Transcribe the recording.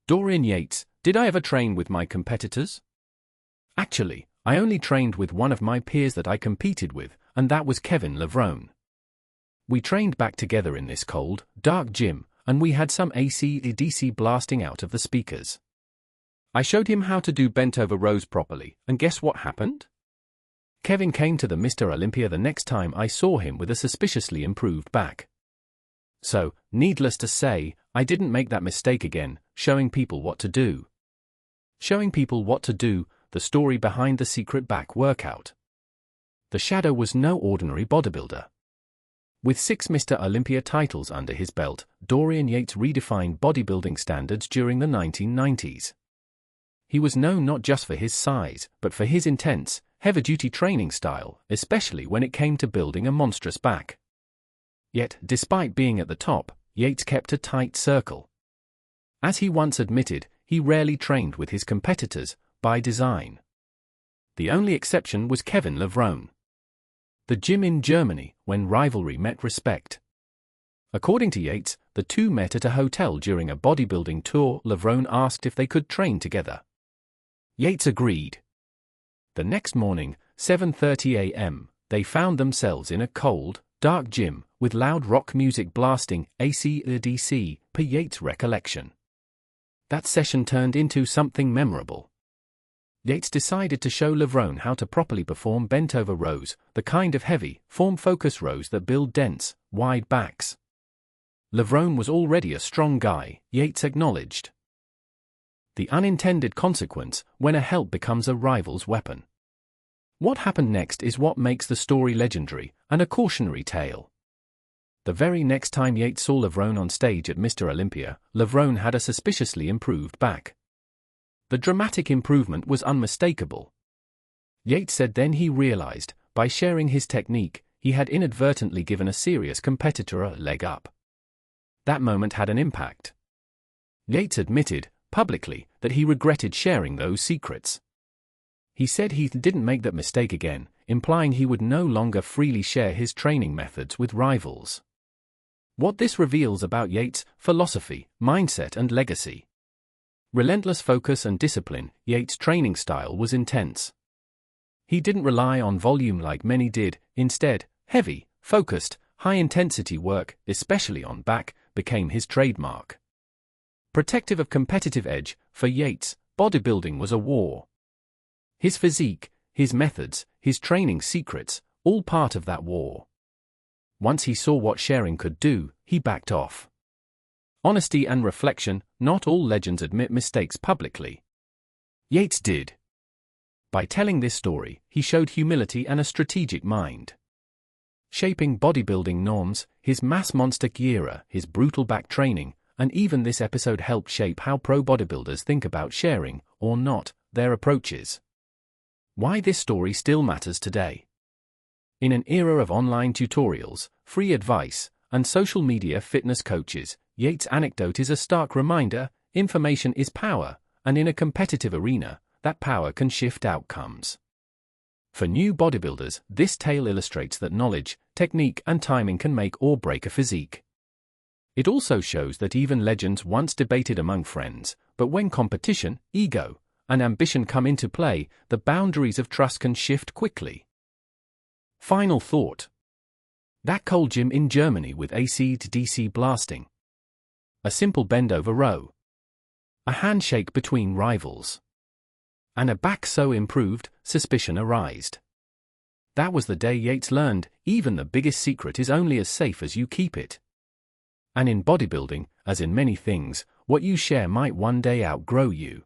Dorian Yates, did I ever train with my competitors? Actually, I only trained with one of my peers that I competed with, and that was Kevin Levrone. We trained back together in this cold, dark gym, and we had some AC/DC blasting out of the speakers. I showed him how to do bent-over rows properly, and guess what happened? Kevin came to the Mr. Olympia the next time I saw him with a suspiciously improved back. So, needless to say, I didn't make that mistake again, showing people what to do. Showing people what to do, the story behind the secret back workout. The Shadow was no ordinary bodybuilder. With 6 Mr. Olympia titles under his belt, Dorian Yates redefined bodybuilding standards during the 1990s. He was known not just for his size, but for his intense, heavy-duty training style, especially when it came to building a monstrous back. Yet, despite being at the top, Yates kept a tight circle. As he once admitted, he rarely trained with his competitors, by design. The only exception was Kevin Levrone. The gym in Germany, when rivalry met respect. According to Yates, the two met at a hotel during a bodybuilding tour. Levrone asked if they could train together. Yates agreed. The next morning, 7:30 a.m., they found themselves in a cold, dark gym, with loud rock music blasting, AC/DC, per Yates' recollection. That session turned into something memorable. Yates decided to show Levrone how to properly perform bent-over rows, the kind of heavy, form-focused rows that build dense, wide backs. Levrone was already a strong guy, Yates acknowledged. The unintended consequence, when a help becomes a rival's weapon. What happened next is what makes the story legendary, and a cautionary tale. The very next time Yates saw Levrone on stage at Mr. Olympia, Levrone had a suspiciously improved back. The dramatic improvement was unmistakable. Yates said then he realized, by sharing his technique, he had inadvertently given a serious competitor a leg up. That moment had an impact. Yates admitted, publicly, that he regretted sharing those secrets. He said he didn't make that mistake again, implying he would no longer freely share his training methods with rivals. What this reveals about Yates' philosophy, mindset and legacy. Relentless focus and discipline, Yates' training style was intense. He didn't rely on volume like many did, instead, heavy, focused, high-intensity work, especially on back, became his trademark. Protective of competitive edge, for Yates, bodybuilding was a war. His physique, his methods, his training secrets, all part of that war. Once he saw what sharing could do, he backed off. Honesty and reflection, not all legends admit mistakes publicly. Yates did. By telling this story, he showed humility and a strategic mind. Shaping bodybuilding norms, his mass monster era, his brutal back training, and even this episode helped shape how pro bodybuilders think about sharing, or not, their approaches. Why this story still matters today. In an era of online tutorials, free advice, and social media fitness coaches, Yates' anecdote is a stark reminder, information is power, and in a competitive arena, that power can shift outcomes. For new bodybuilders, this tale illustrates that knowledge, technique and timing can make or break a physique. It also shows that even legends once debated among friends, but when competition, ego, and ambition come into play, the boundaries of trust can shift quickly. Final thought. That cold gym in Germany with AC/DC blasting. A simple bend-over row. A handshake between rivals. And a back so improved, suspicion arised. That was the day Yates learned, even the biggest secret is only as safe as you keep it. And in bodybuilding, as in many things, what you share might one day outgrow you.